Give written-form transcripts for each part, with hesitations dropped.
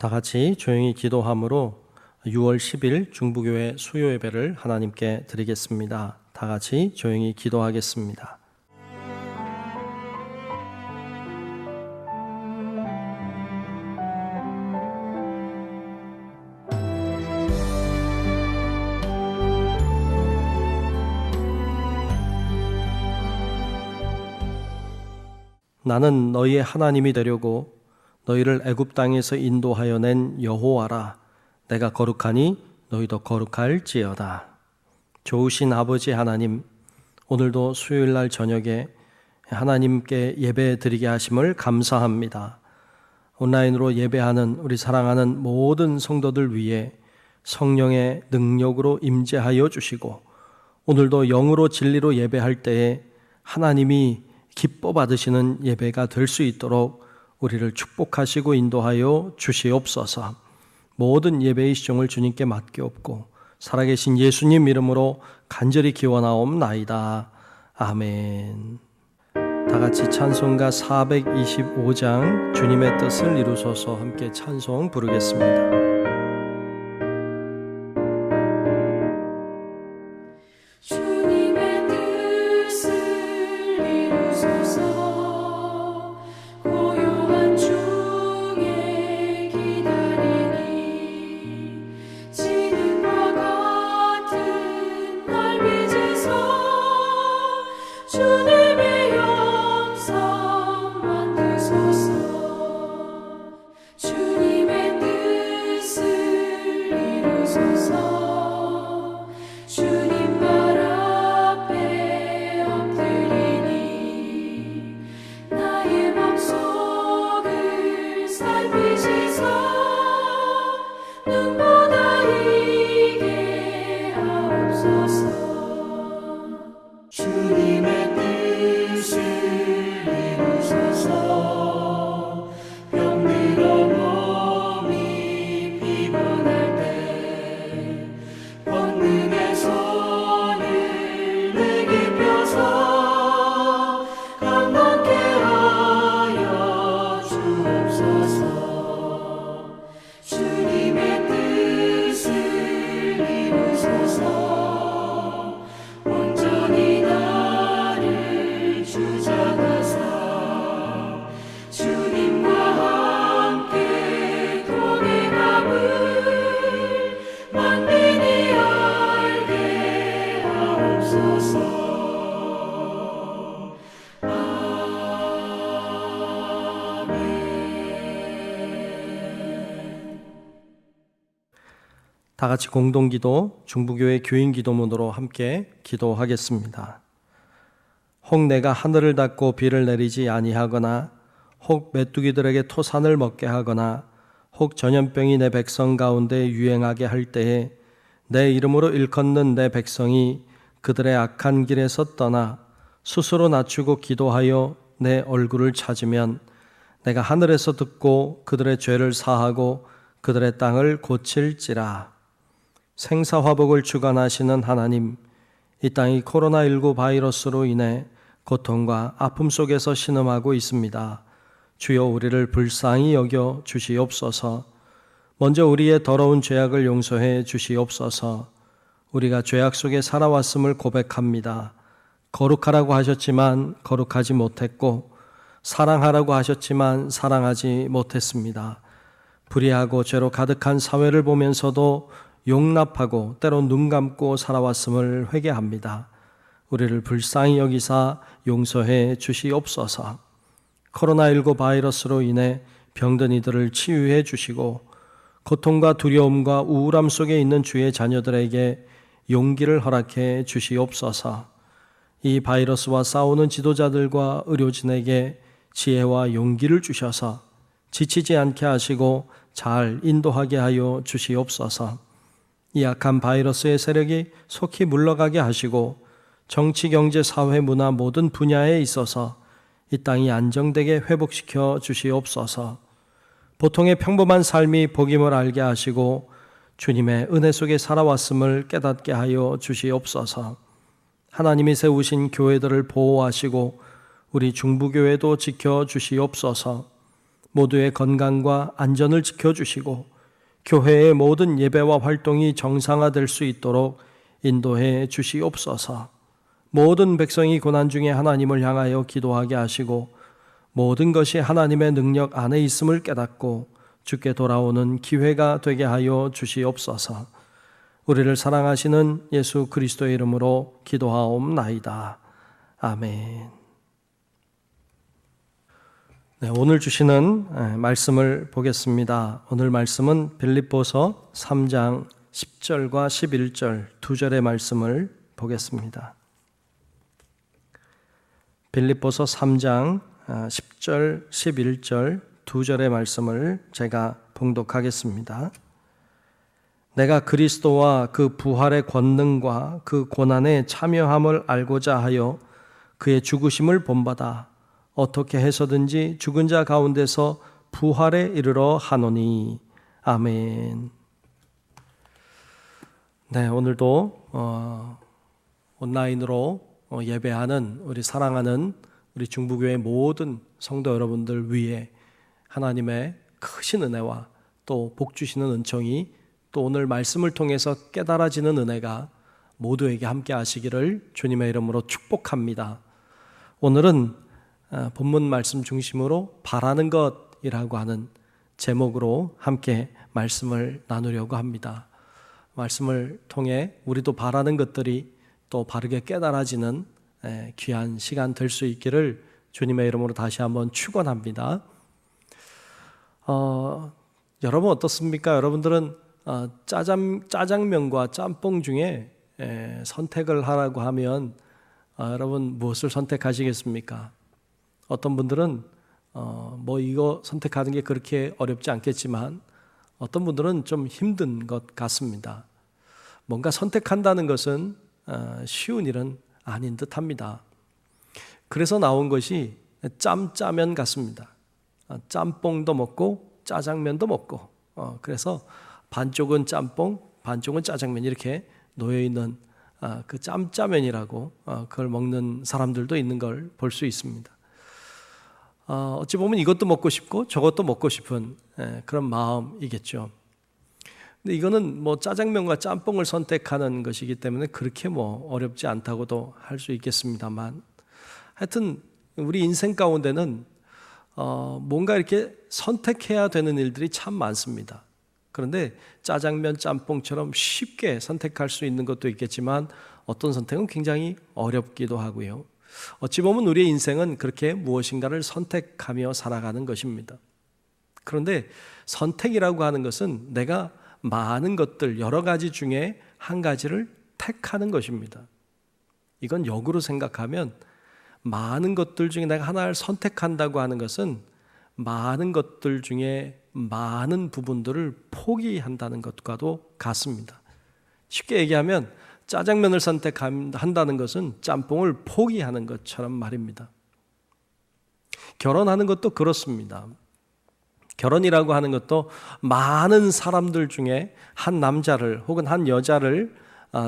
다 같이 조용히 기도함으로 6월 10일 중부교회 수요 예배를 하나님께 드리겠습니다. 다 같이 조용히 기도하겠습니다. 나는 너희의 하나님이 되려고 너희를 애굽 땅에서 인도하여 낸 여호와라. 내가 거룩하니 너희도 거룩할지어다. 좋으신 아버지 하나님, 오늘도 수요일 날 저녁에 하나님께 예배 드리게 하심을 감사합니다. 온라인으로 예배하는 우리 사랑하는 모든 성도들 위해 성령의 능력으로 임재하여 주시고, 오늘도 영으로 진리로 예배할 때에 하나님이 기뻐 받으시는 예배가 될 수 있도록 우리를 축복하시고 인도하여 주시옵소서. 모든 예배의 시종을 주님께 맡기옵고 살아계신 예수님 이름으로 간절히 기원하옵나이다. 아멘. 다 같이 찬송가 425장 주님의 뜻을 이루소서 함께 찬송 부르겠습니다. 다 같이 공동기도 중부교회 교인기도문으로 함께 기도하겠습니다. 혹 내가 하늘을 닫고 비를 내리지 아니하거나 혹 메뚜기들에게 토산을 먹게 하거나 혹 전염병이 내 백성 가운데 유행하게 할 때에 내 이름으로 일컫는 내 백성이 그들의 악한 길에서 떠나 스스로 낮추고 기도하여 내 얼굴을 찾으면 내가 하늘에서 듣고 그들의 죄를 사하고 그들의 땅을 고칠지라. 생사화복을 주관하시는 하나님, 이 땅이 코로나19 바이러스로 인해 고통과 아픔 속에서 신음하고 있습니다. 주여 우리를 불쌍히 여겨 주시옵소서. 먼저 우리의 더러운 죄악을 용서해 주시옵소서. 우리가 죄악 속에 살아왔음을 고백합니다. 거룩하라고 하셨지만 거룩하지 못했고, 사랑하라고 하셨지만 사랑하지 못했습니다. 불의하고 죄로 가득한 사회를 보면서도 용납하고 때로 눈 감고 살아왔음을 회개합니다. 우리를 불쌍히 여기사 용서해 주시옵소서. 코로나19 바이러스로 인해 병든 이들을 치유해 주시고 고통과 두려움과 우울함 속에 있는 주의 자녀들에게 용기를 허락해 주시옵소서. 이 바이러스와 싸우는 지도자들과 의료진에게 지혜와 용기를 주셔서 지치지 않게 하시고 잘 인도하게 하여 주시옵소서. 이 악한 바이러스의 세력이 속히 물러가게 하시고 정치, 경제, 사회, 문화 모든 분야에 있어서 이 땅이 안정되게 회복시켜 주시옵소서. 보통의 평범한 삶이 복임을 알게 하시고 주님의 은혜 속에 살아왔음을 깨닫게 하여 주시옵소서. 하나님이 세우신 교회들을 보호하시고 우리 중부교회도 지켜주시옵소서. 모두의 건강과 안전을 지켜주시고 교회의 모든 예배와 활동이 정상화될 수 있도록 인도해 주시옵소서. 모든 백성이 고난 중에 하나님을 향하여 기도하게 하시고 모든 것이 하나님의 능력 안에 있음을 깨닫고 주께 돌아오는 기회가 되게 하여 주시옵소서. 우리를 사랑하시는 예수 그리스도의 이름으로 기도하옵나이다. 아멘. 네, 오늘 주시는 말씀을 보겠습니다. 오늘 말씀은 빌립보서 3장 10절과 11절 두 절의 말씀을 보겠습니다. 빌립보서 3장 10절, 11절 두 절의 말씀을 제가 봉독하겠습니다. 내가 그리스도와 그 부활의 권능과 그 고난에 참여함을 알고자 하여 그의 죽으심을 본받아 어떻게 해서든지 죽은 자 가운데서 부활에 이르러 하노니. 아멘. 네, 오늘도 온라인으로 예배하는 우리 사랑하는 우리 중부교회 모든 성도 여러분들 위해 하나님의 크신 은혜와 또 복 주시는 은총이 또 오늘 말씀을 통해서 깨달아지는 은혜가 모두에게 함께 하시기를 주님의 이름으로 축복합니다. 오늘은 본문 말씀 중심으로 바라는 것이라고 하는 제목으로 함께 말씀을 나누려고 합니다. 말씀을 통해 우리도 바라는 것들이 또 바르게 깨달아지는 귀한 시간 될 수 있기를 주님의 이름으로 다시 한번 축원합니다. 여러분 어떻습니까? 여러분들은 짜장면과 짬뽕 중에 선택을 하라고 하면 여러분 무엇을 선택하시겠습니까? 어떤 분들은 뭐 이거 선택하는 게 그렇게 어렵지 않겠지만 어떤 분들은 좀 힘든 것 같습니다. 뭔가 선택한다는 것은 쉬운 일은 아닌 듯합니다. 그래서 나온 것이 짬짜면 같습니다. 짬뽕도 먹고 짜장면도 먹고 그래서 반쪽은 짬뽕, 반쪽은 짜장면 이렇게 놓여있는 그 짬짜면이라고 그걸 먹는 사람들도 있는 걸 볼 수 있습니다. 어찌 보면 이것도 먹고 싶고 저것도 먹고 싶은 그런 마음이겠죠. 근데 이거는 뭐 짜장면과 짬뽕을 선택하는 것이기 때문에 그렇게 뭐 어렵지 않다고도 할 수 있겠습니다만 하여튼 우리 인생 가운데는 뭔가 이렇게 선택해야 되는 일들이 참 많습니다. 그런데 짜장면, 짬뽕처럼 쉽게 선택할 수 있는 것도 있겠지만 어떤 선택은 굉장히 어렵기도 하고요. 어찌 보면 우리의 인생은 그렇게 무엇인가를 선택하며 살아가는 것입니다. 그런데 선택이라고 하는 것은 내가 많은 것들, 여러 가지 중에 한 가지를 택하는 것입니다. 이건 역으로 생각하면 많은 것들 중에 내가 하나를 선택한다고 하는 것은 많은 것들 중에 많은 부분들을 포기한다는 것과도 같습니다. 쉽게 얘기하면 짜장면을 선택한다는 것은 짬뽕을 포기하는 것처럼 말입니다. 결혼하는 것도 그렇습니다. 결혼이라고 하는 것도 많은 사람들 중에 한 남자를 혹은 한 여자를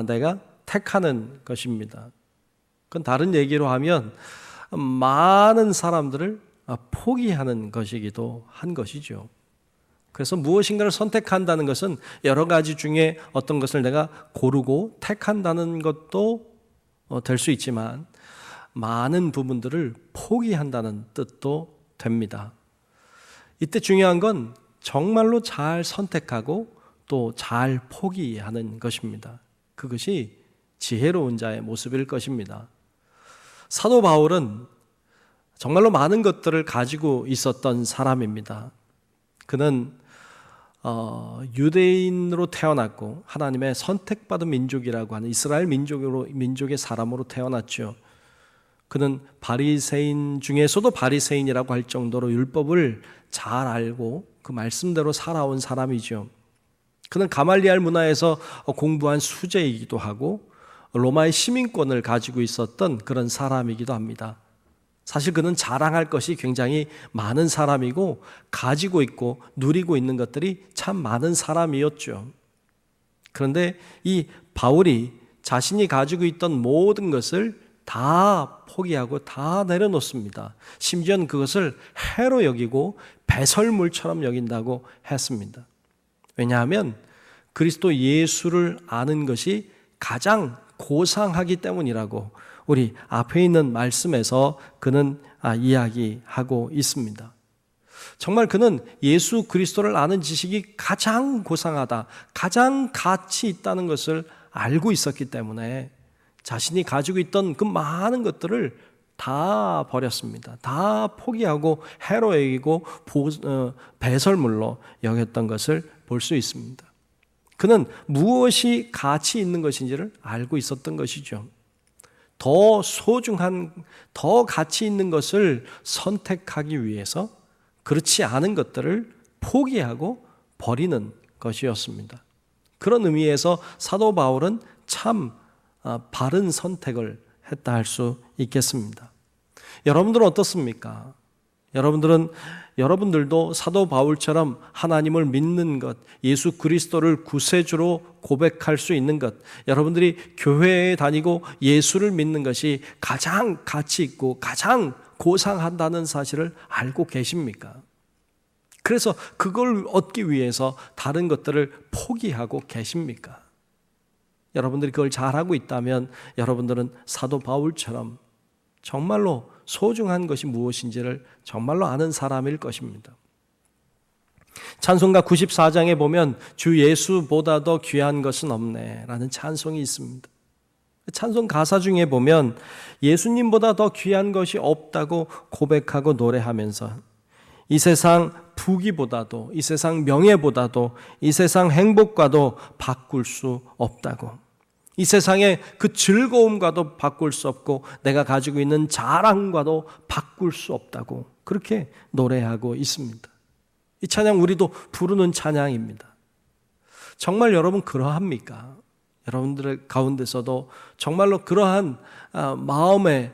내가 택하는 것입니다. 그건 다른 얘기로 하면 많은 사람들을 포기하는 것이기도 한 것이죠. 그래서 무엇인가를 선택한다는 것은 여러 가지 중에 어떤 것을 내가 고르고 택한다는 것도 될 수 있지만 많은 부분들을 포기한다는 뜻도 됩니다. 이때 중요한 건 정말로 잘 선택하고 또 잘 포기하는 것입니다. 그것이 지혜로운 자의 모습일 것입니다. 사도 바울은 정말로 많은 것들을 가지고 있었던 사람입니다. 그는 유대인으로 태어났고 하나님의 선택받은 민족이라고 하는 이스라엘 민족의 사람으로 태어났죠. 그는 바리새인 중에서도 바리새인이라고 할 정도로 율법을 잘 알고 그 말씀대로 살아온 사람이죠. 그는 가말리알 문화에서 공부한 수재이기도 하고 로마의 시민권을 가지고 있었던 그런 사람이기도 합니다. 사실 그는 자랑할 것이 굉장히 많은 사람이고 가지고 있고 누리고 있는 것들이 참 많은 사람이었죠. 그런데 이 바울이 자신이 가지고 있던 모든 것을 다 포기하고 다 내려놓습니다. 심지어는 그것을 해로 여기고 배설물처럼 여긴다고 했습니다. 왜냐하면 그리스도 예수를 아는 것이 가장 고상하기 때문이라고 우리 앞에 있는 말씀에서 그는 이야기하고 있습니다. 정말 그는 예수 그리스도를 아는 지식이 가장 고상하다, 가장 가치 있다는 것을 알고 있었기 때문에 자신이 가지고 있던 그 많은 것들을 다 버렸습니다. 다 포기하고 해로 여기고 배설물로 여겼던 것을 볼 수 있습니다. 그는 무엇이 가치 있는 것인지를 알고 있었던 것이죠. 더 소중한, 더 가치 있는 것을 선택하기 위해서 그렇지 않은 것들을 포기하고 버리는 것이었습니다. 그런 의미에서 사도 바울은 참 바른 선택을 했다 할 수 있겠습니다. 여러분들은 어떻습니까? 여러분들도 사도 바울처럼 하나님을 믿는 것, 예수 그리스도를 구세주로 고백할 수 있는 것, 여러분들이 교회에 다니고 예수를 믿는 것이 가장 가치 있고 가장 고상한다는 사실을 알고 계십니까? 그래서 그걸 얻기 위해서 다른 것들을 포기하고 계십니까? 여러분들이 그걸 잘하고 있다면 여러분들은 사도 바울처럼 정말로 소중한 것이 무엇인지를 정말로 아는 사람일 것입니다. 찬송가 94장에 보면 주 예수보다 더 귀한 것은 없네 라는 찬송이 있습니다. 찬송 가사 중에 보면 예수님보다 더 귀한 것이 없다고 고백하고 노래하면서 이 세상 부귀보다도, 이 세상 명예보다도, 이 세상 행복과도 바꿀 수 없다고, 이 세상의 그 즐거움과도 바꿀 수 없고 내가 가지고 있는 자랑과도 바꿀 수 없다고 그렇게 노래하고 있습니다. 이 찬양 우리도 부르는 찬양입니다. 정말 여러분 그러합니까? 여러분들 가운데서도 정말로 그러한 마음에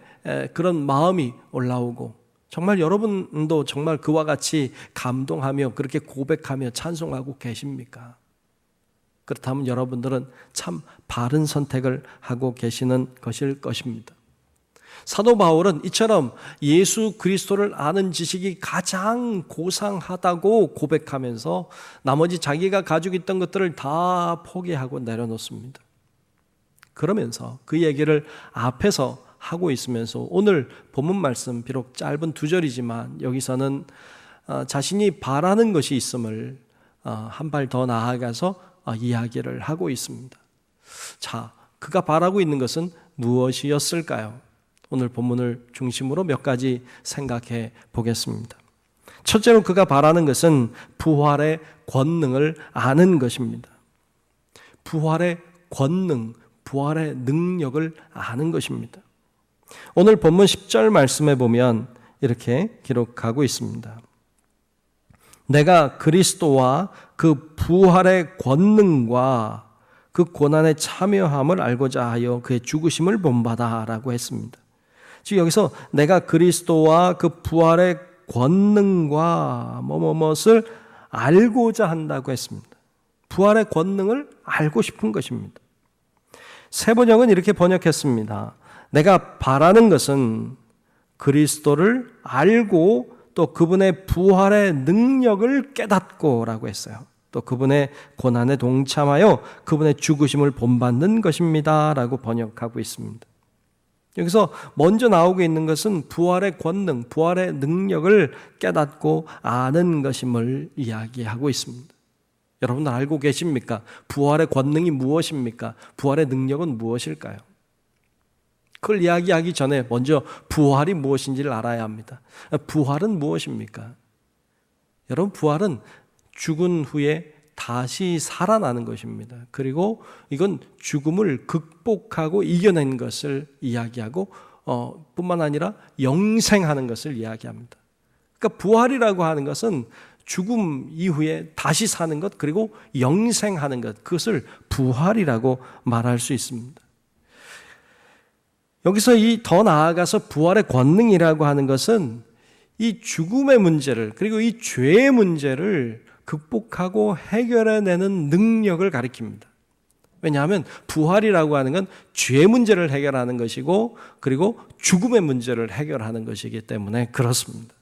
그런 마음이 올라오고 정말 여러분도 정말 그와 같이 감동하며 그렇게 고백하며 찬송하고 계십니까? 그렇다면 여러분들은 참 바른 선택을 하고 계시는 것일 것입니다. 사도 바울은 이처럼 예수 그리스도를 아는 지식이 가장 고상하다고 고백하면서 나머지 자기가 가지고 있던 것들을 다 포기하고 내려놓습니다. 그러면서 그 얘기를 앞에서 하고 있으면서 오늘 본문 말씀 비록 짧은 2절이지만 여기서는 자신이 바라는 것이 있음을 한 발 더 나아가서 이야기를 하고 있습니다. 자, 그가 바라고 있는 것은 무엇이었을까요? 오늘 본문을 중심으로 몇 가지 생각해 보겠습니다. 첫째로 그가 바라는 것은 부활의 권능을 아는 것입니다. 부활의 권능, 부활의 능력을 아는 것입니다. 오늘 본문 10절 말씀에 보면 이렇게 기록하고 있습니다. 내가 그리스도와 그 부활의 권능과 그 고난에 참여함을 알고자 하여 그의 죽으심을 본받아 라고 했습니다. 즉 여기서 내가 그리스도와 그 부활의 권능과 무엇을 알고자 한다고 했습니다. 부활의 권능을 알고 싶은 것입니다. 세번역은 이렇게 번역했습니다. 내가 바라는 것은 그리스도를 알고 또 그분의 부활의 능력을 깨닫고 라고 했어요. 또 그분의 고난에 동참하여 그분의 죽으심을 본받는 것입니다 라고 번역하고 있습니다. 여기서 먼저 나오고 있는 것은 부활의 권능, 부활의 능력을 깨닫고 아는 것임을 이야기하고 있습니다. 여러분 알고 계십니까? 부활의 권능이 무엇입니까? 부활의 능력은 무엇일까요? 그걸 이야기하기 전에 먼저 부활이 무엇인지를 알아야 합니다. 부활은 무엇입니까? 여러분 부활은 죽은 후에 다시 살아나는 것입니다. 그리고 이건 죽음을 극복하고 이겨낸 것을 이야기하고 뿐만 아니라 영생하는 것을 이야기합니다. 그러니까 부활이라고 하는 것은 죽음 이후에 다시 사는 것 그리고 영생하는 것 그것을 부활이라고 말할 수 있습니다. 여기서 이 더 나아가서 부활의 권능이라고 하는 것은 이 죽음의 문제를 그리고 이 죄의 문제를 극복하고 해결해내는 능력을 가리킵니다. 왜냐하면 부활이라고 하는 건 죄의 문제를 해결하는 것이고 그리고 죽음의 문제를 해결하는 것이기 때문에 그렇습니다.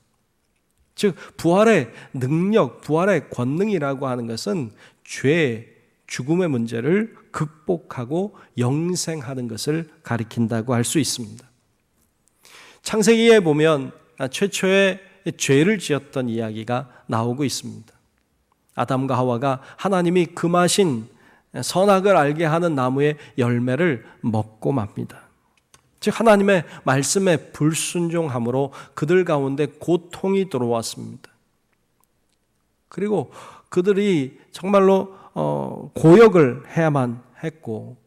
즉 부활의 능력, 부활의 권능이라고 하는 것은 죄, 죽음의 문제를 극복하고 영생하는 것을 가리킨다고 할 수 있습니다. 창세기에 보면 최초의 죄를 지었던 이야기가 나오고 있습니다. 아담과 하와가 하나님이 금하신 선악을 알게 하는 나무의 열매를 먹고 맙니다. 즉 하나님의 말씀에 불순종함으로 그들 가운데 고통이 들어왔습니다. 그리고 그들이 정말로 고역을 해야만 했고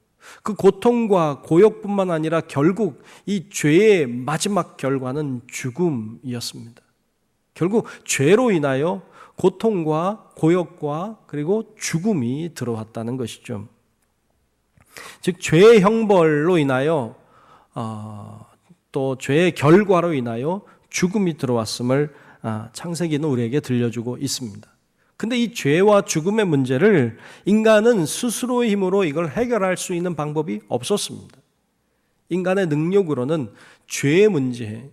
그 고통과 고역뿐만 아니라 결국 이 죄의 마지막 결과는 죽음이었습니다. 결국 죄로 인하여 고통과 고역과 그리고 죽음이 들어왔다는 것이죠. 즉 죄의 형벌로 인하여 또 죄의 결과로 인하여 죽음이 들어왔음을 창세기는 우리에게 들려주고 있습니다. 근데 이 죄와 죽음의 문제를 인간은 스스로의 힘으로 이걸 해결할 수 있는 방법이 없었습니다. 인간의 능력으로는 죄의 문제,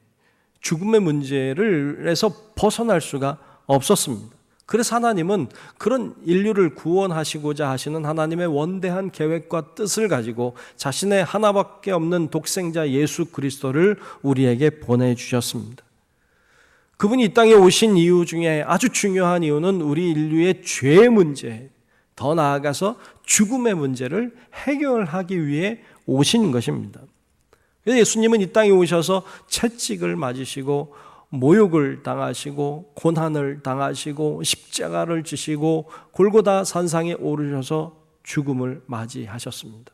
죽음의 문제에서 벗어날 수가 없었습니다. 그래서 하나님은 그런 인류를 구원하시고자 하시는 하나님의 원대한 계획과 뜻을 가지고 자신의 하나밖에 없는 독생자 예수 그리스도를 우리에게 보내주셨습니다. 그분이 이 땅에 오신 이유 중에 아주 중요한 이유는 우리 인류의 죄의 문제, 더 나아가서 죽음의 문제를 해결하기 위해 오신 것입니다. 예수님은 이 땅에 오셔서 채찍을 맞으시고 모욕을 당하시고 고난을 당하시고 십자가를 지시고 골고다 산상에 오르셔서 죽음을 맞이하셨습니다.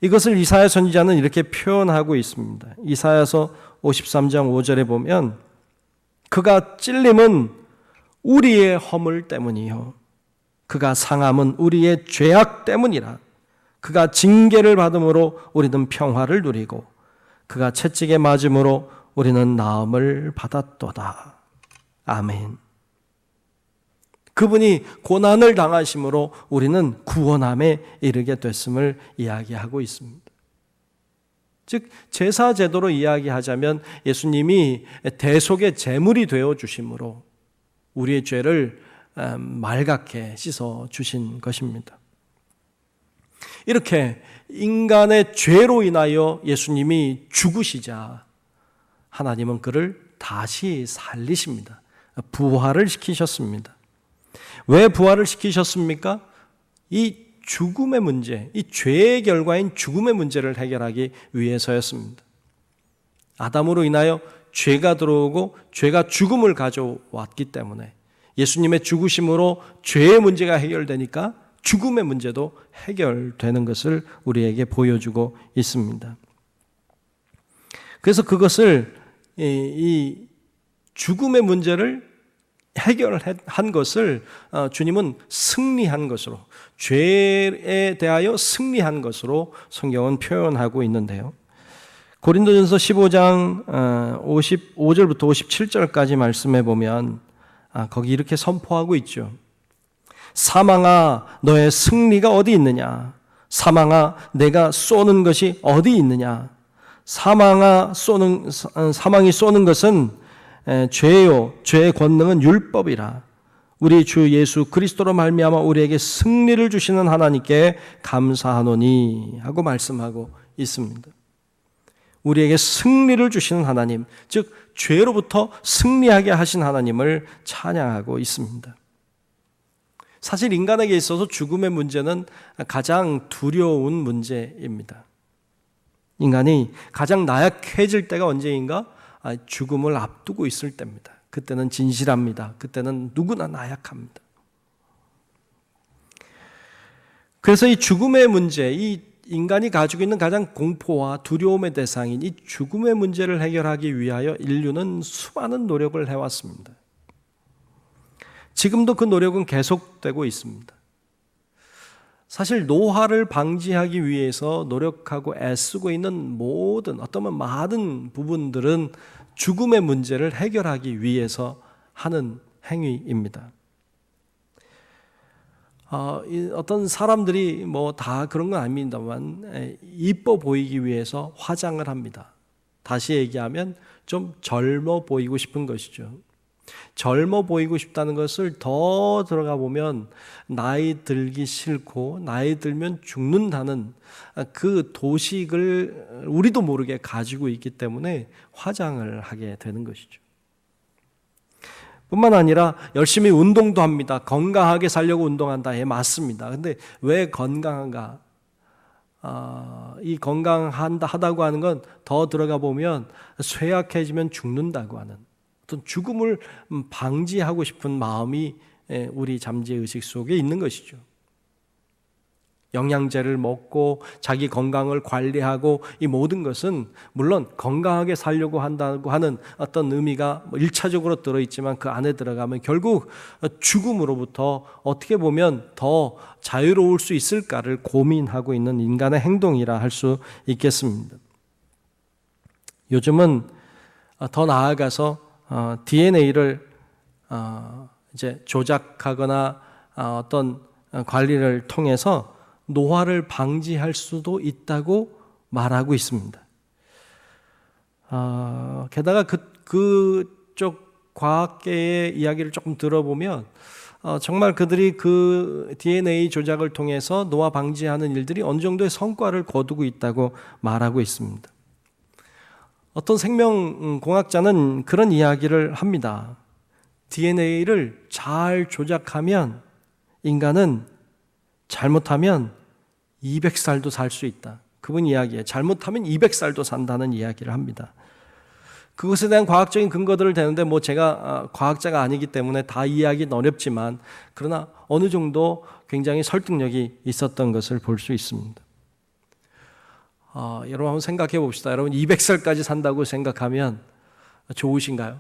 이것을 이사야 선지자는 이렇게 표현하고 있습니다. 이사야서 53장 5절에 보면 그가 찔림은 우리의 허물 때문이요 그가 상함은 우리의 죄악 때문이라. 그가 징계를 받음으로 우리는 평화를 누리고 그가 채찍에 맞음으로 우리는 나음을 받았도다. 아멘. 그분이 고난을 당하심으로 우리는 구원함에 이르게 됐음을 이야기하고 있습니다. 즉 제사 제도로 이야기하자면 예수님이 대속의 제물이 되어 주심으로 우리의 죄를 맑게 씻어 주신 것입니다. 이렇게 인간의 죄로 인하여 예수님이 죽으시자 하나님은 그를 다시 살리십니다. 부활을 시키셨습니다. 왜 부활을 시키셨습니까? 이 죽음의 문제, 이 죄의 결과인 죽음의 문제를 해결하기 위해서였습니다. 아담으로 인하여 죄가 들어오고 죄가 죽음을 가져왔기 때문에 예수님의 죽으심으로 죄의 문제가 해결되니까 죽음의 문제도 해결되는 것을 우리에게 보여주고 있습니다. 그래서 그것을 이 죽음의 문제를 해결한 것을 주님은 승리한 것으로, 죄에 대하여 승리한 것으로 성경은 표현하고 있는데요. 고린도전서 15장 55절부터 57절까지 말씀해 보면 거기 이렇게 선포하고 있죠. 사망아 너의 승리가 어디 있느냐? 사망아 내가 쏘는 것이 어디 있느냐? 사망이 쏘는 것은 죄요 죄의 권능은 율법이라. 우리 주 예수 그리스도로 말미암아 우리에게 승리를 주시는 하나님께 감사하노니 하고 말씀하고 있습니다. 우리에게 승리를 주시는 하나님, 즉 죄로부터 승리하게 하신 하나님을 찬양하고 있습니다. 사실 인간에게 있어서 죽음의 문제는 가장 두려운 문제입니다. 인간이 가장 나약해질 때가 언제인가? 죽음을 앞두고 있을 때입니다. 그때는 진실합니다. 그때는 누구나 나약합니다. 그래서 이 죽음의 문제, 이 인간이 가지고 있는 가장 공포와 두려움의 대상인 이 죽음의 문제를 해결하기 위하여 인류는 수많은 노력을 해왔습니다. 지금도 그 노력은 계속되고 있습니다. 사실 노화를 방지하기 위해서 노력하고 애쓰고 있는 모든 어떤 많은 부분들은 죽음의 문제를 해결하기 위해서 하는 행위입니다. 어떤 사람들이 뭐 다 그런 건 아닙니다만 이뻐 보이기 위해서 화장을 합니다. 다시 얘기하면 좀 젊어 보이고 싶은 것이죠. 젊어 보이고 싶다는 것을 더 들어가 보면 나이 들기 싫고 나이 들면 죽는다는 그 도식을 우리도 모르게 가지고 있기 때문에 화장을 하게 되는 것이죠. 뿐만 아니라 열심히 운동도 합니다. 건강하게 살려고 운동한다. 예, 맞습니다. 근데 왜 건강한가? 이 건강하다고 하는 건 더 들어가 보면 쇠약해지면 죽는다고 하는 어떤 죽음을 방지하고 싶은 마음이 우리 잠재의식 속에 있는 것이죠. 영양제를 먹고 자기 건강을 관리하고 이 모든 것은 물론 건강하게 살려고 한다고 하는 어떤 의미가 1차적으로 들어있지만 그 안에 들어가면 결국 죽음으로부터 어떻게 보면 더 자유로울 수 있을까를 고민하고 있는 인간의 행동이라 할 수 있겠습니다. 요즘은 더 나아가서 DNA를 이제 조작하거나 어떤 관리를 통해서 노화를 방지할 수도 있다고 말하고 있습니다. 게다가 그쪽 과학계의 이야기를 조금 들어보면 정말 그들이 그 DNA 조작을 통해서 노화 방지하는 일들이 어느 정도의 성과를 거두고 있다고 말하고 있습니다. 어떤 생명공학자는 그런 이야기를 합니다. DNA를 잘 조작하면 인간은 잘못하면 200살도 살 수 있다. 그분 이야기에 잘못하면 200살도 산다는 이야기를 합니다. 그것에 대한 과학적인 근거들을 대는데 뭐 제가 과학자가 아니기 때문에 다 이해하기는 어렵지만 그러나 어느 정도 굉장히 설득력이 있었던 것을 볼 수 있습니다. 여러분 한번 생각해 봅시다. 여러분 200살까지 산다고 생각하면 좋으신가요?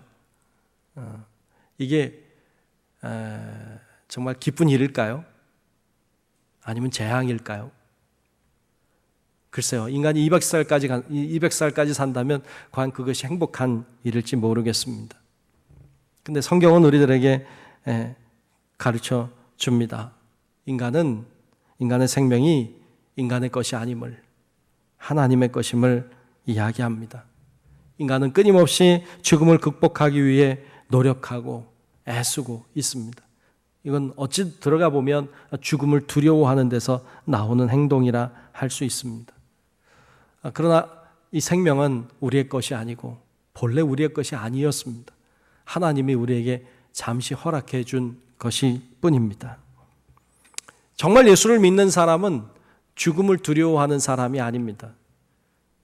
이게 정말 기쁜 일일까요? 아니면 재앙일까요? 글쎄요. 인간이 200살까지 산다면 과연 그것이 행복한 일일지 모르겠습니다. 근데 성경은 우리들에게 가르쳐 줍니다. 인간의 생명이 인간의 것이 아님을, 하나님의 것임을 이야기합니다. 인간은 끊임없이 죽음을 극복하기 위해 노력하고 애쓰고 있습니다. 이건 어찌 들어가 보면 죽음을 두려워하는 데서 나오는 행동이라 할 수 있습니다. 그러나 이 생명은 우리의 것이 아니고 본래 우리의 것이 아니었습니다. 하나님이 우리에게 잠시 허락해 준 것이 뿐입니다. 정말 예수를 믿는 사람은 죽음을 두려워하는 사람이 아닙니다.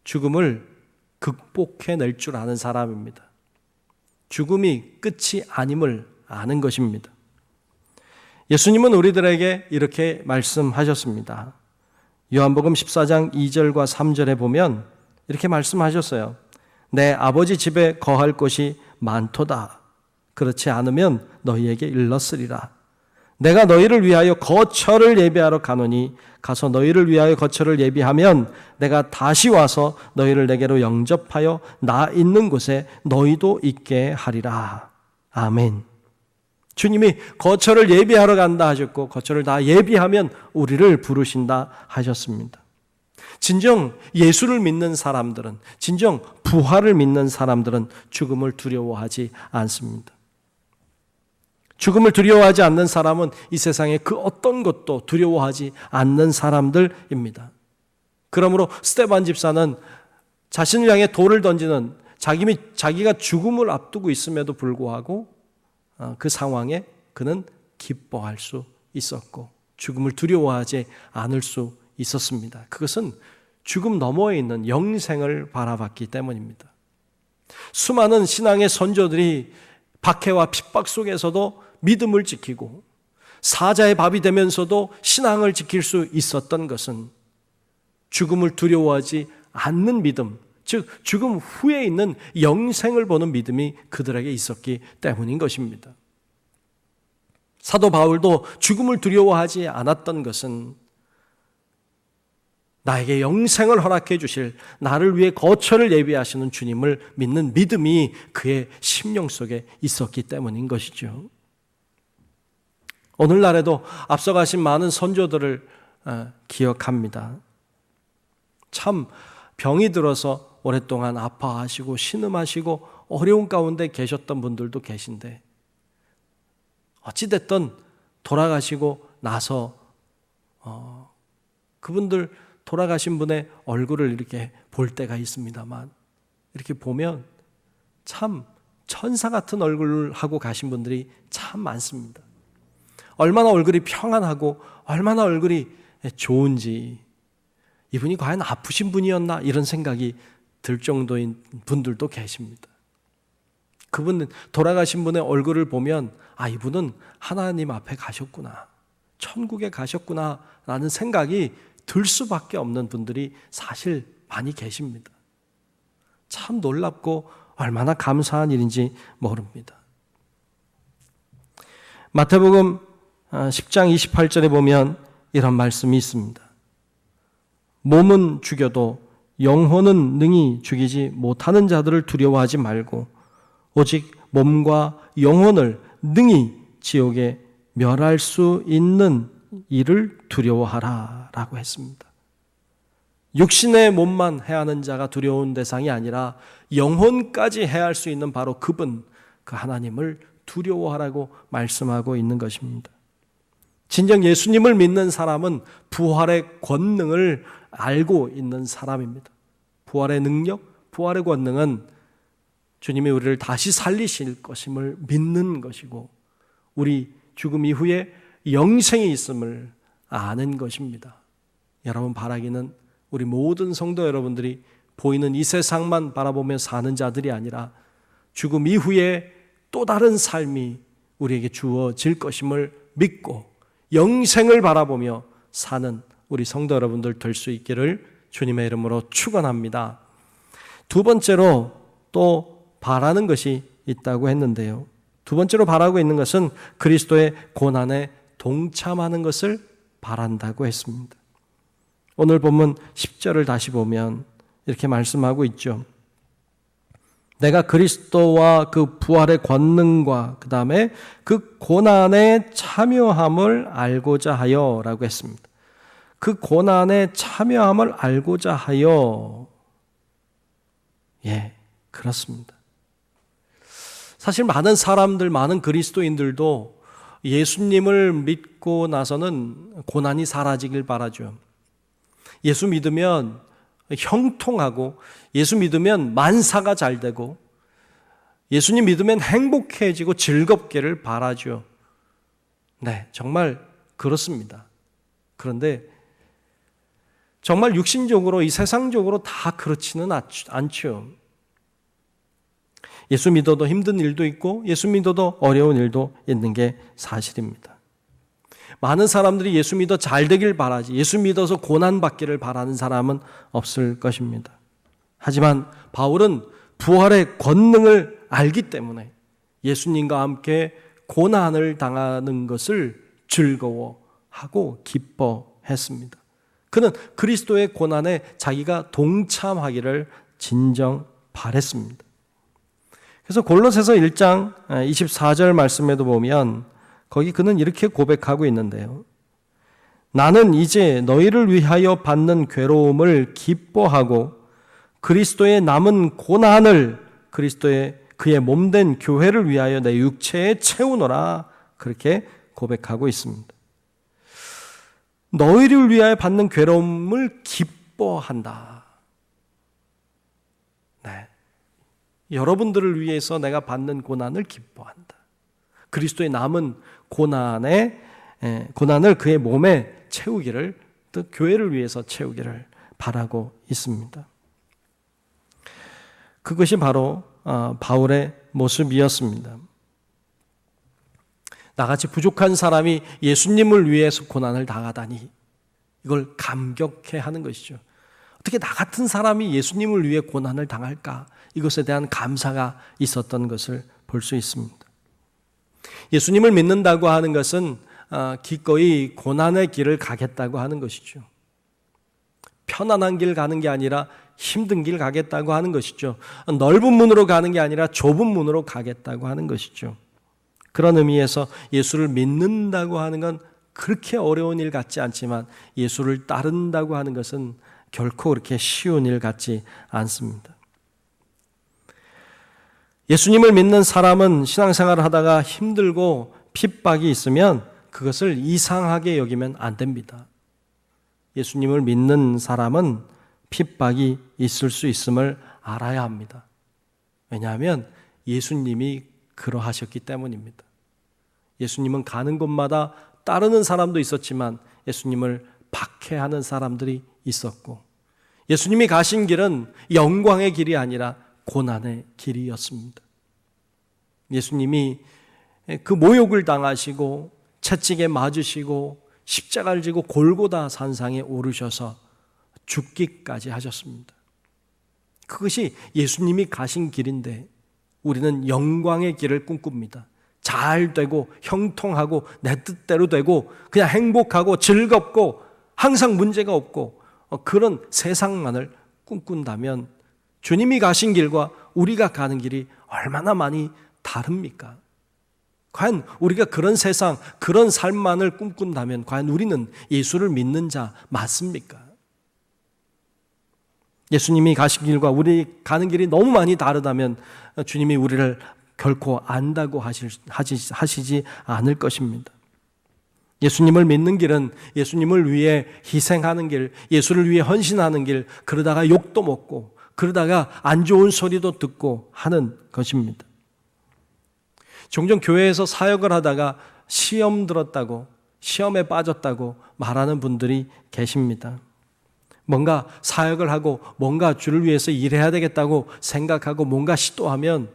죽음을 극복해낼 줄 아는 사람입니다. 죽음이 끝이 아님을 아는 것입니다. 예수님은 우리들에게 이렇게 말씀하셨습니다. 요한복음 14장 2절과 3절에 보면 이렇게 말씀하셨어요. 내 아버지 집에 거할 곳이 많도다. 그렇지 않으면 너희에게 일렀으리라. 내가 너희를 위하여 거처를 예비하러 가노니 가서 너희를 위하여 거처를 예비하면 내가 다시 와서 너희를 내게로 영접하여 나 있는 곳에 너희도 있게 하리라. 아멘. 주님이 거처를 예비하러 간다 하셨고 거처를 다 예비하면 우리를 부르신다 하셨습니다. 진정 예수를 믿는 사람들은, 진정 부활을 믿는 사람들은 죽음을 두려워하지 않습니다. 죽음을 두려워하지 않는 사람은 이 세상에 그 어떤 것도 두려워하지 않는 사람들입니다. 그러므로 스데반 집사는 자신을 향해 돌을 던지는 자기가 죽음을 앞두고 있음에도 불구하고 그 상황에 그는 기뻐할 수 있었고 죽음을 두려워하지 않을 수 있었습니다. 그것은 죽음 너머에 있는 영생을 바라봤기 때문입니다. 수많은 신앙의 선조들이 박해와 핍박 속에서도 믿음을 지키고 사자의 밥이 되면서도 신앙을 지킬 수 있었던 것은 죽음을 두려워하지 않는 믿음, 즉 죽음 후에 있는 영생을 보는 믿음이 그들에게 있었기 때문인 것입니다. 사도 바울도 죽음을 두려워하지 않았던 것은 나에게 영생을 허락해 주실, 나를 위해 거처를 예비하시는 주님을 믿는 믿음이 그의 심령 속에 있었기 때문인 것이죠. 오늘날에도 앞서가신 많은 선조들을 기억합니다. 참 병이 들어서 오랫동안 아파하시고 신음하시고 어려운 가운데 계셨던 분들도 계신데 어찌됐든 돌아가시고 나서 그분들 돌아가신 분의 얼굴을 이렇게 볼 때가 있습니다만 이렇게 보면 참 천사 같은 얼굴을 하고 가신 분들이 참 많습니다. 얼마나 얼굴이 평안하고 얼마나 얼굴이 좋은지, 이분이 과연 아프신 분이었나 이런 생각이 들 정도인 분들도 계십니다. 그분 돌아가신 분의 얼굴을 보면 이분은 하나님 앞에 가셨구나, 천국에 가셨구나 라는 생각이 들 수밖에 없는 분들이 사실 많이 계십니다. 참 놀랍고 얼마나 감사한 일인지 모릅니다. 마태복음 10장 28절에 보면 이런 말씀이 있습니다. 몸은 죽여도 영혼은 능히 죽이지 못하는 자들을 두려워하지 말고 오직 몸과 영혼을 능히 지옥에 멸할 수 있는 이를 두려워하라 라고 했습니다. 육신의 몸만 해하는 자가 두려운 대상이 아니라 영혼까지 해할 수 있는 바로 그분, 그 하나님을 두려워하라고 말씀하고 있는 것입니다. 진정 예수님을 믿는 사람은 부활의 권능을 알고 있는 사람입니다. 부활의 능력, 부활의 권능은 주님이 우리를 다시 살리실 것임을 믿는 것이고 우리 죽음 이후에 영생이 있음을 아는 것입니다. 여러분 바라기는 우리 모든 성도 여러분들이 보이는 이 세상만 바라보며 사는 자들이 아니라 죽음 이후에 또 다른 삶이 우리에게 주어질 것임을 믿고 영생을 바라보며 사는 우리 성도 여러분들 될 수 있기를 주님의 이름으로 축원합니다. 두 번째로 또 바라는 것이 있다고 했는데요. 두 번째로 바라고 있는 것은 그리스도의 고난에 동참하는 것을 바란다고 했습니다. 오늘 본문 10절을 다시 보면 이렇게 말씀하고 있죠. 내가 그리스도와 그 부활의 권능과 그 다음에 그 고난에 참여함을 알고자 하여 라고 했습니다. 그 고난에 참여함을 알고자 하여. 그렇습니다. 사실 많은 사람들, 많은 그리스도인들도 예수님을 믿고 나서는 고난이 사라지길 바라죠. 예수 믿으면 형통하고 예수 믿으면 만사가 잘 되고 예수님 믿으면 행복해지고 즐겁기를 바라죠. 네, 정말 그렇습니다. 그런데 정말 육신적으로 이 세상적으로 다 그렇지는 않죠. 예수 믿어도 힘든 일도 있고 예수 믿어도 어려운 일도 있는 게 사실입니다. 많은 사람들이 예수 믿어 잘 되길 바라지 예수 믿어서 고난받기를 바라는 사람은 없을 것입니다. 하지만 바울은 부활의 권능을 알기 때문에 예수님과 함께 고난을 당하는 것을 즐거워하고 기뻐했습니다. 그는 그리스도의 고난에 자기가 동참하기를 진정 바랬습니다. 그래서 골로새서 1장 24절 말씀에도 보면 거기 그는 이렇게 고백하고 있는데요. 나는 이제 너희를 위하여 받는 괴로움을 기뻐하고 그리스도의 남은 고난을 그의 몸된 교회를 위하여 내 육체에 채우노라 그렇게 고백하고 있습니다. 너희를 위하여 받는 괴로움을 기뻐한다. 네. 여러분들을 위해서 내가 받는 고난을 기뻐한다. 그리스도의 남은 고난을 그의 몸에 채우기를, 또 교회를 위해서 채우기를 바라고 있습니다. 그것이 바로 바울의 모습이었습니다. 나같이 부족한 사람이 예수님을 위해서 고난을 당하다니 이걸 감격해하는 것이죠. 어떻게 나 같은 사람이 예수님을 위해 고난을 당할까? 이것에 대한 감사가 있었던 것을 볼 수 있습니다. 예수님을 믿는다고 하는 것은 기꺼이 고난의 길을 가겠다고 하는 것이죠. 편안한 길 가는 게 아니라 힘든 길 가겠다고 하는 것이죠. 넓은 문으로 가는 게 아니라 좁은 문으로 가겠다고 하는 것이죠. 그런 의미에서 예수를 믿는다고 하는 건 그렇게 어려운 일 같지 않지만 예수를 따른다고 하는 것은 결코 그렇게 쉬운 일 같지 않습니다. 예수님을 믿는 사람은 신앙생활을 하다가 힘들고 핍박이 있으면 그것을 이상하게 여기면 안 됩니다. 예수님을 믿는 사람은 핍박이 있을 수 있음을 알아야 합니다. 왜냐하면 예수님이 그러하셨기 때문입니다. 예수님은 가는 곳마다 따르는 사람도 있었지만 예수님을 박해하는 사람들이 있었고, 예수님이 가신 길은 영광의 길이 아니라 고난의 길이었습니다. 예수님이 그 모욕을 당하시고 채찍에 맞으시고 십자가를 지고 골고다 산상에 오르셔서 죽기까지 하셨습니다. 그것이 예수님이 가신 길인데 우리는 영광의 길을 꿈꿉니다. 잘 되고 형통하고 내 뜻대로 되고 그냥 행복하고 즐겁고 항상 문제가 없고 그런 세상만을 꿈꾼다면 주님이 가신 길과 우리가 가는 길이 얼마나 많이 다릅니까? 과연 우리가 그런 세상, 그런 삶만을 꿈꾼다면 과연 우리는 예수를 믿는 자 맞습니까? 예수님이 가신 길과 우리 가는 길이 너무 많이 다르다면 주님이 우리를 결코 안다고 하시지 않을 것입니다. 예수님을 믿는 길은 예수님을 위해 희생하는 길, 예수를 위해 헌신하는 길, 그러다가 욕도 먹고 그러다가 안 좋은 소리도 듣고 하는 것입니다. 종종 교회에서 사역을 하다가 시험 들었다고, 시험에 빠졌다고 말하는 분들이 계십니다. 뭔가 사역을 하고 뭔가 주를 위해서 일해야 되겠다고 생각하고 뭔가 시도하면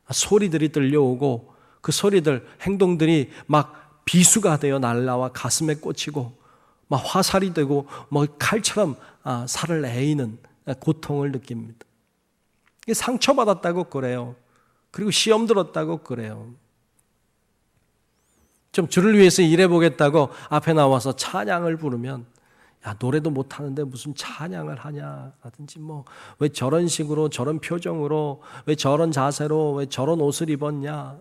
소리들이 들려오고 그 소리들, 행동들이 막 비수가 되어 날라와 가슴에 꽂히고 막 화살이 되고 뭐 칼처럼 살을 에이는 고통을 느낍니다. 상처받았다고 그래요. 그리고 시험 들었다고 그래요. 좀 주를 위해서 일해보겠다고 앞에 나와서 찬양을 부르면 야, 노래도 못하는데 무슨 찬양을 하냐 라든지 뭐 왜 저런 식으로 저런 표정으로 왜 저런 자세로 왜 저런 옷을 입었냐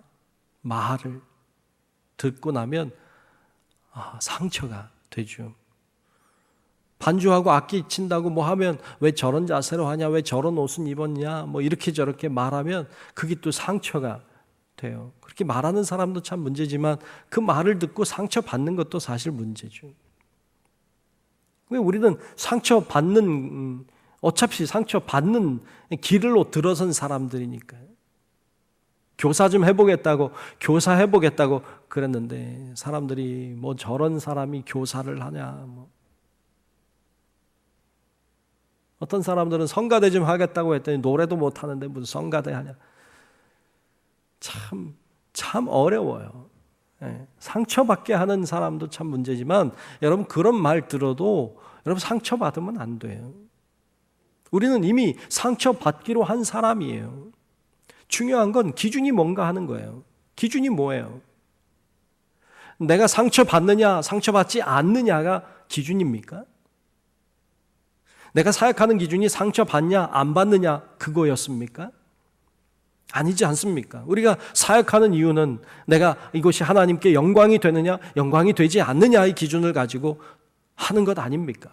말을 듣고 나면 상처가 되죠. 반주하고 악기 친다고 뭐 하면 왜 저런 자세로 하냐 왜 저런 옷은 입었냐 뭐 이렇게 저렇게 말하면 그게 또 상처가 돼요. 그렇게 말하는 사람도 참 문제지만 그 말을 듣고 상처받는 것도 사실 문제죠. 왜 우리는 어차피 상처받는 길로 들어선 사람들이니까요. 교사 좀 해보겠다고 그랬는데 사람들이 뭐 저런 사람이 교사를 하냐 뭐. 어떤 사람들은 성가대 좀 하겠다고 했더니 노래도 못하는데 무슨 성가대 하냐. 참 어려워요. 상처받게 하는 사람도 참 문제지만 여러분 그런 말 들어도 여러분 상처받으면 안 돼요. 우리는 이미 상처받기로 한 사람이에요. 중요한 건 기준이 뭔가 하는 거예요. 기준이 뭐예요? 내가 상처받느냐 상처받지 않느냐가 기준입니까? 내가 사역하는 기준이 상처받냐 안 받느냐 그거였습니까? 아니지 않습니까? 우리가 사역하는 이유는 내가 이것이 하나님께 영광이 되느냐 영광이 되지 않느냐의 기준을 가지고 하는 것 아닙니까?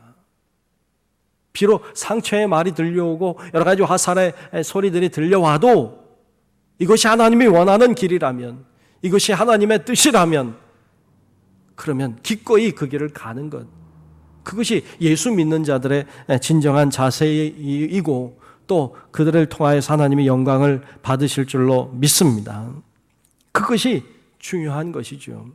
비록 상처의 말이 들려오고 여러 가지 화살의 소리들이 들려와도 이것이 하나님이 원하는 길이라면 이것이 하나님의 뜻이라면 그러면 기꺼이 그 길을 가는 것, 그것이 예수 믿는 자들의 진정한 자세이고 또 그들을 통하여서 하나님이 영광을 받으실 줄로 믿습니다. 그것이 중요한 것이죠.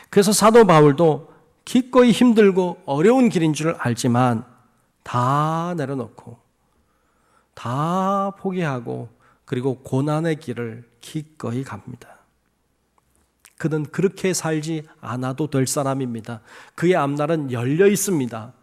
그래서 사도 바울도 기꺼이 힘들고 어려운 길인 줄 알지만 다 내려놓고 다 포기하고 그리고 고난의 길을 기꺼이 갑니다. 그는 그렇게 살지 않아도 될 사람입니다. 그의 앞날은 열려 있습니다.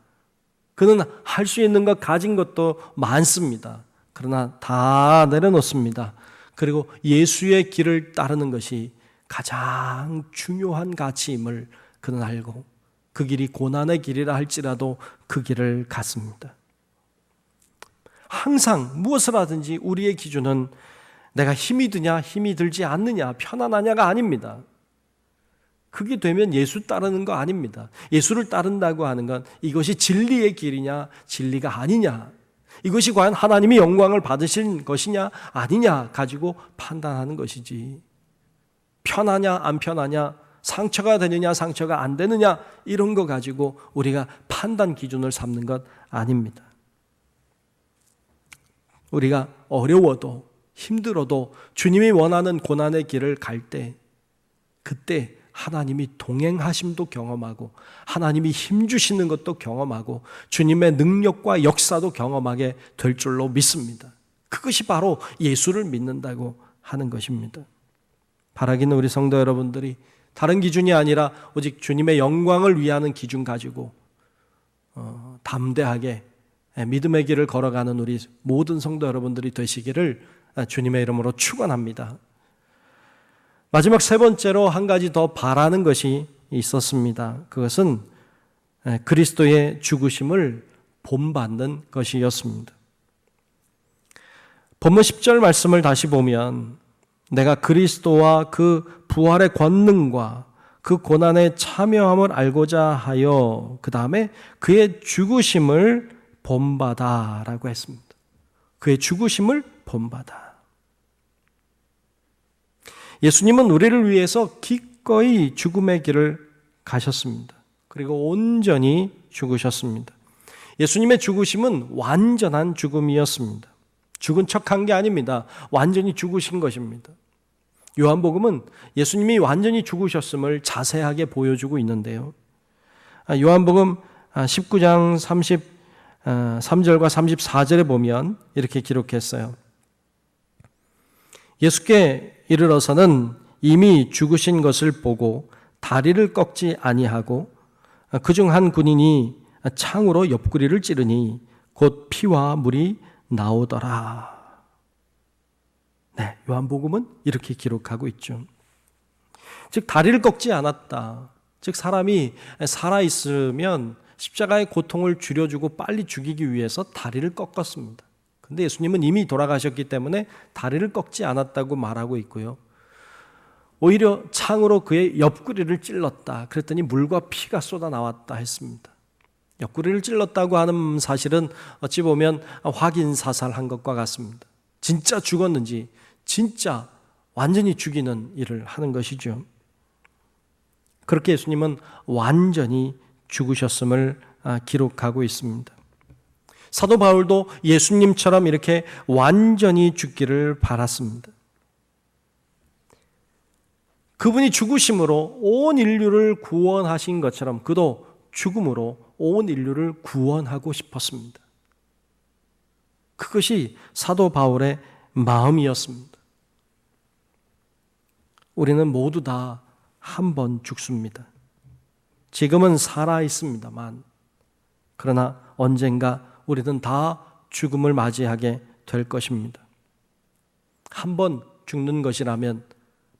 그는 할 수 있는 것 가진 것도 많습니다. 그러나 다 내려놓습니다. 그리고 예수의 길을 따르는 것이 가장 중요한 가치임을 그는 알고 그 길이 고난의 길이라 할지라도 그 길을 갔습니다. 항상 무엇을 하든지 우리의 기준은 내가 힘이 드냐, 힘이 들지 않느냐, 편안하냐가 아닙니다. 그게 되면 예수 따르는 거 아닙니다. 예수를 따른다고 하는 건 이것이 진리의 길이냐, 진리가 아니냐, 이것이 과연 하나님이 영광을 받으신 것이냐, 아니냐 가지고 판단하는 것이지, 편하냐, 안 편하냐, 상처가 되느냐, 상처가 안 되느냐, 이런 거 가지고 우리가 판단 기준을 삼는 것 아닙니다. 우리가 어려워도 힘들어도 주님이 원하는 고난의 길을 갈 때, 그때 하나님이 동행하심도 경험하고 하나님이 힘주시는 것도 경험하고 주님의 능력과 역사도 경험하게 될 줄로 믿습니다. 그것이 바로 예수를 믿는다고 하는 것입니다. 바라기는 우리 성도 여러분들이 다른 기준이 아니라 오직 주님의 영광을 위하는 기준 가지고 담대하게 믿음의 길을 걸어가는 우리 모든 성도 여러분들이 되시기를 주님의 이름으로 축원합니다. 마지막 세 번째로 한 가지 더 바라는 것이 있었습니다. 그것은 그리스도의 죽으심을 본받는 것이었습니다. 본문 10절 말씀을 다시 보면 내가 그리스도와 그 부활의 권능과 그 고난에 참여함을 알고자 하여, 그 다음에 그의 죽으심을 본받아라고 했습니다. 그의 죽으심을 본받아. 예수님은 우리를 위해서 기꺼이 죽음의 길을 가셨습니다. 그리고 온전히 죽으셨습니다. 예수님의 죽으심은 완전한 죽음이었습니다. 죽은 척한 게 아닙니다. 완전히 죽으신 것입니다. 요한복음은 예수님이 완전히 죽으셨음을 자세하게 보여주고 있는데요. 요한복음 19장 33절과 34절에 보면 이렇게 기록했어요. 예수께 이르러서는 이미 죽으신 것을 보고 다리를 꺾지 아니하고 그중 한 군인이 창으로 옆구리를 찌르니 곧 피와 물이 나오더라. 네, 요한복음은 이렇게 기록하고 있죠. 즉 다리를 꺾지 않았다. 즉 사람이 살아있으면 십자가의 고통을 줄여주고 빨리 죽이기 위해서 다리를 꺾었습니다. 근데 예수님은 이미 돌아가셨기 때문에 다리를 꺾지 않았다고 말하고 있고요. 오히려 창으로 그의 옆구리를 찔렀다. 그랬더니 물과 피가 쏟아 나왔다 했습니다. 옆구리를 찔렀다고 하는 사실은 어찌 보면 확인 사살한 것과 같습니다. 진짜 죽었는지, 진짜 완전히 죽이는 일을 하는 것이죠. 그렇게 예수님은 완전히 죽으셨음을 기록하고 있습니다. 사도 바울도 예수님처럼 이렇게 완전히 죽기를 바랐습니다. 그분이 죽으심으로 온 인류를 구원하신 것처럼 그도 죽음으로 온 인류를 구원하고 싶었습니다. 그것이 사도 바울의 마음이었습니다. 우리는 모두 다 한 번 죽습니다. 지금은 살아 있습니다만, 그러나 언젠가 우리는 다 죽음을 맞이하게 될 것입니다. 한 번 죽는 것이라면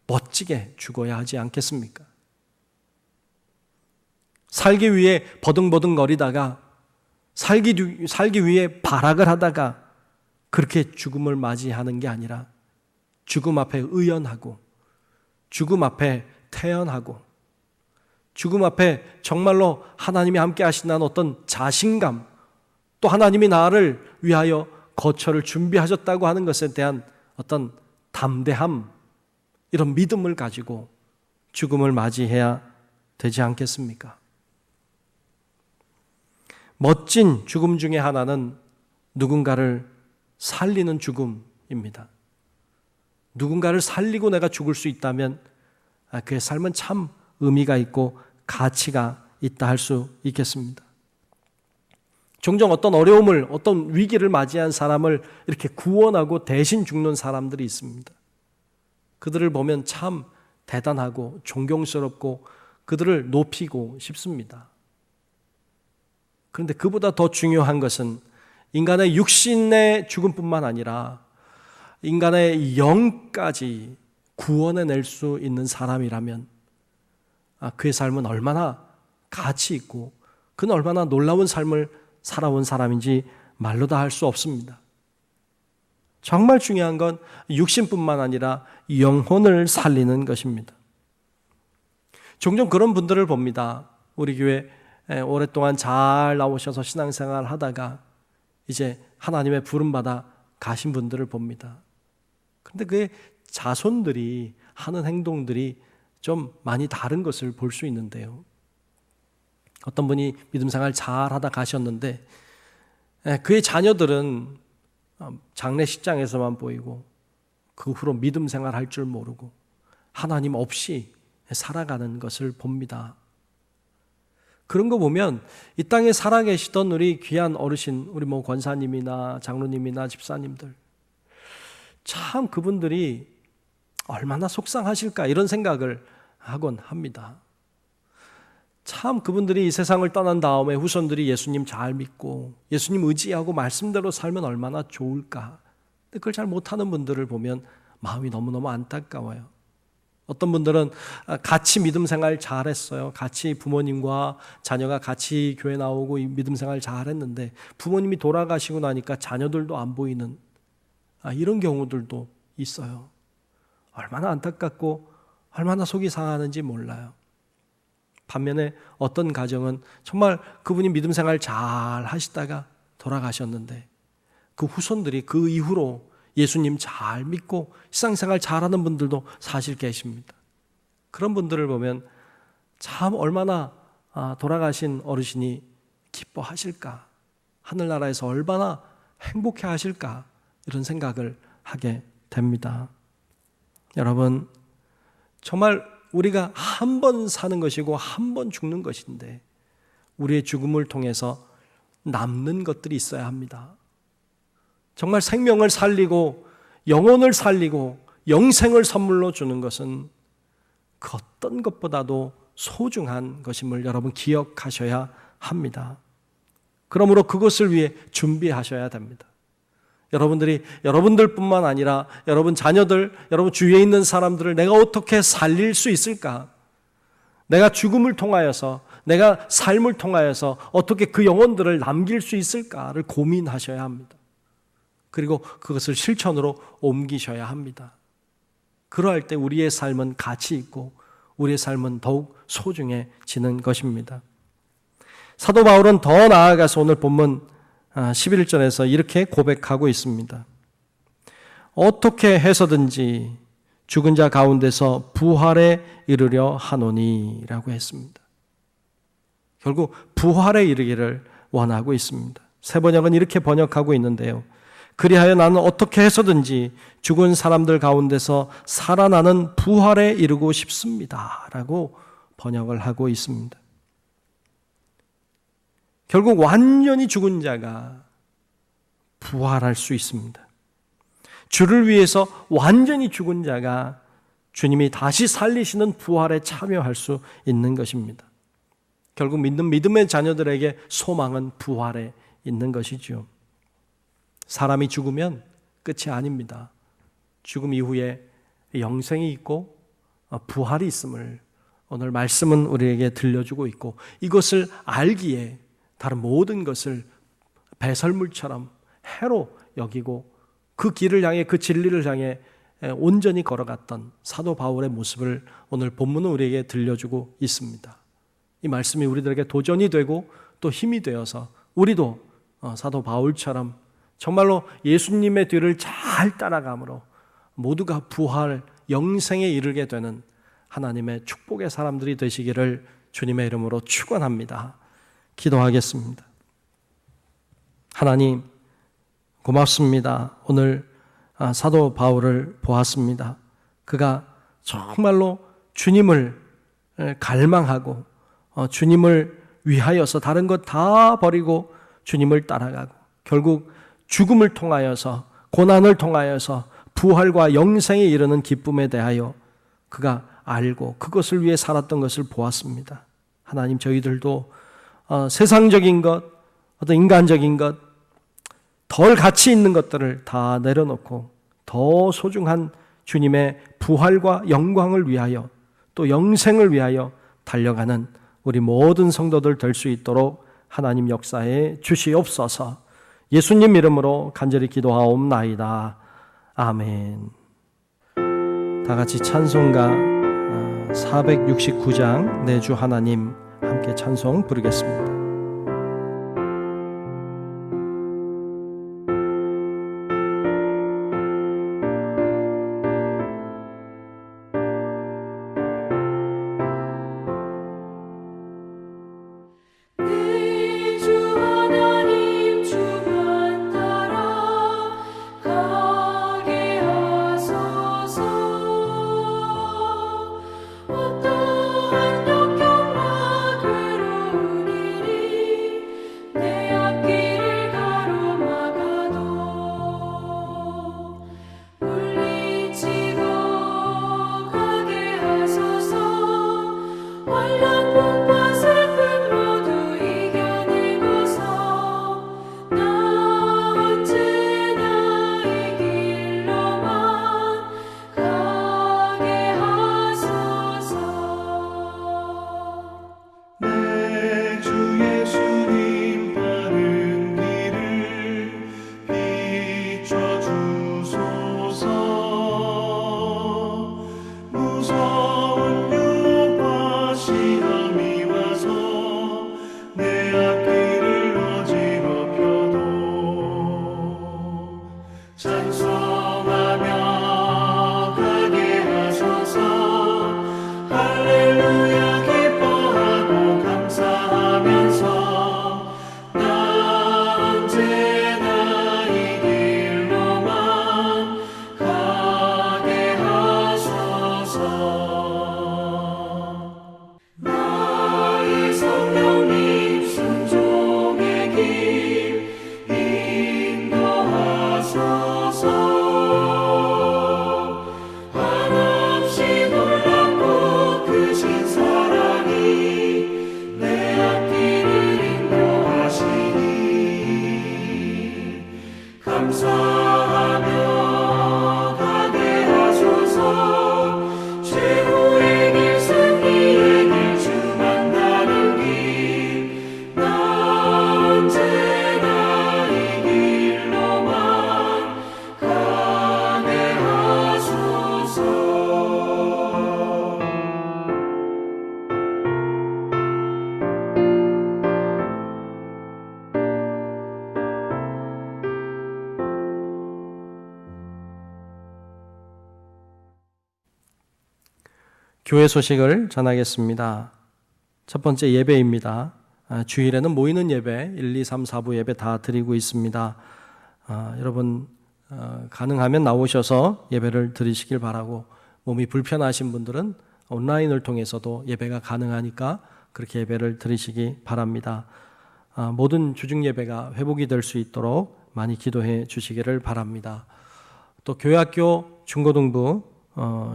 멋지게 죽어야 하지 않겠습니까? 살기 위해 버둥버둥거리다가 살기 위해 발악을 하다가 그렇게 죽음을 맞이하는 게 아니라 죽음 앞에 의연하고 죽음 앞에 태연하고 죽음 앞에 정말로 하나님이 함께 하신다는 어떤 자신감, 또 하나님이 나를 위하여 거처를 준비하셨다고 하는 것에 대한 어떤 담대함, 이런 믿음을 가지고 죽음을 맞이해야 되지 않겠습니까? 멋진 죽음 중에 하나는 누군가를 살리는 죽음입니다. 누군가를 살리고 내가 죽을 수 있다면 그의 삶은 참 의미가 있고 가치가 있다 할 수 있겠습니다. 종종 어떤 어려움을, 어떤 위기를 맞이한 사람을 이렇게 구원하고 대신 죽는 사람들이 있습니다. 그들을 보면 참 대단하고 존경스럽고 그들을 높이고 싶습니다. 그런데 그보다 더 중요한 것은 인간의 육신의 죽음뿐만 아니라 인간의 영까지 구원해낼 수 있는 사람이라면 그의 삶은 얼마나 가치 있고 그는 얼마나 놀라운 삶을 살아온 사람인지 말로 다 할 수 없습니다. 정말 중요한 건 육신뿐만 아니라 영혼을 살리는 것입니다. 종종 그런 분들을 봅니다. 우리 교회 오랫동안 잘 나오셔서 신앙생활 하다가 이제 하나님의 부름받아 가신 분들을 봅니다. 그런데 그의 자손들이 하는 행동들이 좀 많이 다른 것을 볼 수 있는데요. 어떤 분이 믿음생활 잘 하다 가셨는데 그의 자녀들은 장례식장에서만 보이고 그 후로 믿음생활 할 줄 모르고 하나님 없이 살아가는 것을 봅니다. 그런 거 보면 이 땅에 살아계시던 우리 귀한 어르신, 우리 권사님이나 장로님이나 집사님들, 참 그분들이 얼마나 속상하실까 이런 생각을 하곤 합니다. 참 그분들이 이 세상을 떠난 다음에 후손들이 예수님 잘 믿고 예수님 의지하고 말씀대로 살면 얼마나 좋을까. 근데 그걸 잘 못하는 분들을 보면 마음이 너무너무 안타까워요. 어떤 분들은 같이 믿음 생활 잘했어요. 같이 부모님과 자녀가 같이 교회 나오고 믿음 생활 잘했는데 부모님이 돌아가시고 나니까 자녀들도 안 보이는 이런 경우들도 있어요. 얼마나 안타깝고 얼마나 속이 상하는지 몰라요. 반면에 어떤 가정은 정말 그분이 믿음 생활 잘 하시다가 돌아가셨는데 그 후손들이 그 이후로 예수님 잘 믿고 신앙생활 잘하는 분들도 사실 계십니다. 그런 분들을 보면 참 얼마나 돌아가신 어르신이 기뻐하실까, 하늘나라에서 얼마나 행복해 하실까 이런 생각을 하게 됩니다. 여러분, 정말 우리가 한 번 사는 것이고 한 번 죽는 것인데 우리의 죽음을 통해서 남는 것들이 있어야 합니다. 정말 생명을 살리고 영혼을 살리고 영생을 선물로 주는 것은 그 어떤 것보다도 소중한 것임을 여러분 기억하셔야 합니다. 그러므로 그것을 위해 준비하셔야 됩니다. 여러분들이 여러분들뿐만 아니라 여러분 자녀들, 여러분 주위에 있는 사람들을 내가 어떻게 살릴 수 있을까? 내가 죽음을 통하여서, 내가 삶을 통하여서 어떻게 그 영혼들을 남길 수 있을까를 고민하셔야 합니다. 그리고 그것을 실천으로 옮기셔야 합니다. 그러할 때 우리의 삶은 가치 있고 우리의 삶은 더욱 소중해지는 것입니다. 사도 바울은 더 나아가서 오늘 본문 11절에서 이렇게 고백하고 있습니다. 어떻게 해서든지 죽은 자 가운데서 부활에 이르려 하노니 라고 했습니다. 결국 부활에 이르기를 원하고 있습니다. 새 번역은 이렇게 번역하고 있는데요. 그리하여 나는 어떻게 해서든지 죽은 사람들 가운데서 살아나는 부활에 이르고 싶습니다 라고 번역을 하고 있습니다. 결국 완전히 죽은 자가 부활할 수 있습니다. 주를 위해서 완전히 죽은 자가 주님이 다시 살리시는 부활에 참여할 수 있는 것입니다. 결국 믿는 믿음의 자녀들에게 소망은 부활에 있는 것이죠. 사람이 죽으면 끝이 아닙니다. 죽음 이후에 영생이 있고 부활이 있음을 오늘 말씀은 우리에게 들려주고 있고 이것을 알기에 다른 모든 것을 배설물처럼 해로 여기고 그 길을 향해 그 진리를 향해 온전히 걸어갔던 사도 바울의 모습을 오늘 본문은 우리에게 들려주고 있습니다. 이 말씀이 우리들에게 도전이 되고 또 힘이 되어서 우리도 사도 바울처럼 정말로 예수님의 뒤를 잘 따라감으로 모두가 부활, 영생에 이르게 되는 하나님의 축복의 사람들이 되시기를 주님의 이름으로 축원합니다. 기도하겠습니다. 하나님 고맙습니다. 오늘 사도 바울을 보았습니다. 그가 정말로 주님을 갈망하고 주님을 위하여서 다른 것 다 버리고 주님을 따라가고 결국 죽음을 통하여서 고난을 통하여서 부활과 영생에 이르는 기쁨에 대하여 그가 알고 그것을 위해 살았던 것을 보았습니다. 하나님 저희들도 세상적인 것, 어떤 인간적인 것, 덜 가치 있는 것들을 다 내려놓고 더 소중한 주님의 부활과 영광을 위하여 또 영생을 위하여 달려가는 우리 모든 성도들 될 수 있도록 하나님 역사에 주시옵소서. 예수님 이름으로 간절히 기도하옵나이다. 아멘. 다 같이 찬송가 469장 내 주 하나님 함께 찬송 부르겠습니다. 교회 소식을 전하겠습니다. 첫 번째 예배입니다. 주일에는 모이는 예배 1, 2, 3, 4부 예배 다 드리고 있습니다. 여러분 가능하면 나오셔서 예배를 드리시길 바라고, 몸이 불편하신 분들은 온라인을 통해서도 예배가 가능하니까 그렇게 예배를 드리시기 바랍니다. 모든 주중 예배가 회복이 될 수 있도록 많이 기도해 주시기를 바랍니다. 또 교회학교 중고등부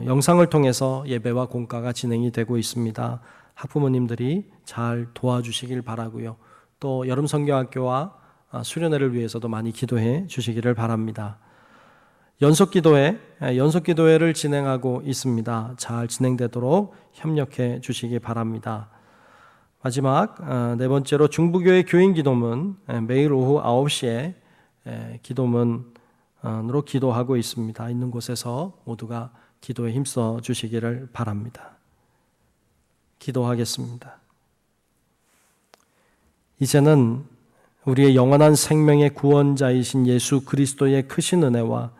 영상을 통해서 예배와 공과가 진행이 되고 있습니다. 학부모님들이 잘 도와주시길 바라고요. 또 여름 성경학교와 수련회를 위해서도 많이 기도해 주시기를 바랍니다. 연속기도회를 진행하고 있습니다. 잘 진행되도록 협력해 주시기 바랍니다. 마지막 네 번째로 중부교회 교인기도문 매일 오후 9시에 기도문으로 기도하고 있습니다. 있는 곳에서 모두가 기도에 힘써 주시기를 바랍니다. 기도하겠습니다. 이제는 우리의 영원한 생명의 구원자이신 예수 그리스도의 크신 은혜와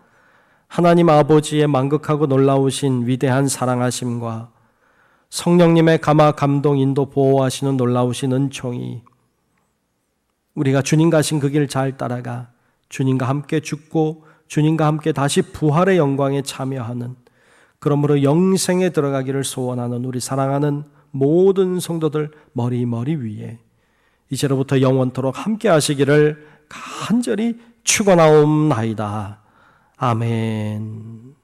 하나님 아버지의 만극하고 놀라우신 위대한 사랑하심과 성령님의 감화 감동 인도 보호하시는 놀라우신 은총이 우리가 주님 가신 그 길 잘 따라가 주님과 함께 죽고 주님과 함께 다시 부활의 영광에 참여하는, 그러므로 영생에 들어가기를 소원하는 우리 사랑하는 모든 성도들 머리 위에 이제로부터 영원토록 함께 하시기를 간절히 축원하옵나이다. 아멘.